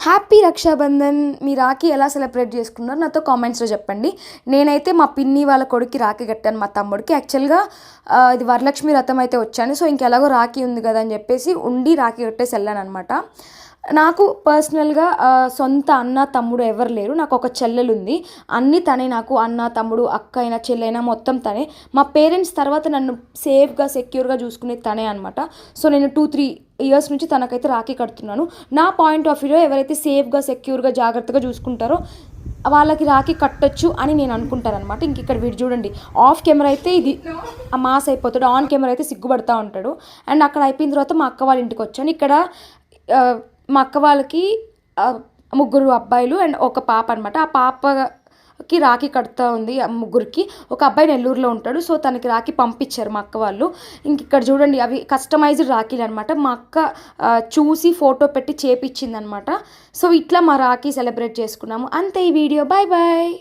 Happy Rakshabandhan. మీ రాఖీ ఎలా celebrate చేసుకున్నారో నాతో కామెంట్స్లో చెప్పండి. నేనైతే మా పిన్ని వాళ్ళ కొడుక్కి రాఖీ కట్టాను, మా తమ్ముడికి. యాక్చువల్గా ఇది వరలక్ష్మి వ్రతం అయితే వచ్చాను. సో ఇంకెలాగో రాఖీ ఉంది కదా అని చెప్పేసి ఉండి రాఖీ కట్టేసి వెళ్ళాను అనమాట. నాకు పర్సనల్గా సొంత అన్న తమ్ముడు ఎవరు లేరు. నాకు ఒక చెల్లెలు ఉంది. అన్నీ తనే నాకు. అన్న తమ్ముడు అక్క అయినా చెల్లైనా మొత్తం తనే. మా పేరెంట్స్ తర్వాత నన్ను సేఫ్గా సెక్యూర్గా చూసుకునేది తనే అనమాట. సో నేను 2-3 ఇయర్స్ నుంచి తనకైతే రాఖీ కడుతున్నాను. నా పాయింట్ ఆఫ్ వ్యూలో ఎవరైతే సేఫ్గా సెక్యూర్గా జాగ్రత్తగా చూసుకుంటారో వాళ్ళకి రాఖీ కట్టొచ్చు అని నేను అనుకుంటాను అనమాట. ఇంక ఇక్కడ వీడు చూడండి, ఆఫ్ కెమెరా అయితే ఇది మాస్ అయిపోతాడు, ఆన్ కెమెరా అయితే సిగ్గుపడతా ఉంటాడు. అండ్ అక్కడ అయిపోయిన తర్వాత మా అక్క వాళ్ళ ఇంటికి వచ్చాను. ఇక్కడ మా అక్క వాళ్ళకి 3 అబ్బాయిలు అండ్ ఒక పాప అనమాట. ఆ పాపకి రాఖీ కడుతూ ఉంది. ముగ్గురికి ఒక అబ్బాయి నెల్లూరులో ఉంటాడు. సో తనకి రాఖీ పంపించారు మా అక్క వాళ్ళు. ఇంక ఇక్కడ చూడండి, అవి కస్టమైజ్డ్ రాఖీలు అనమాట. మా అక్క చూసి ఫోటో పెట్టి చేపించింది అనమాట. సో ఇట్లా మా రాఖీ సెలబ్రేట్ చేసుకున్నాము. అంతే ఈ వీడియో. Bye bye.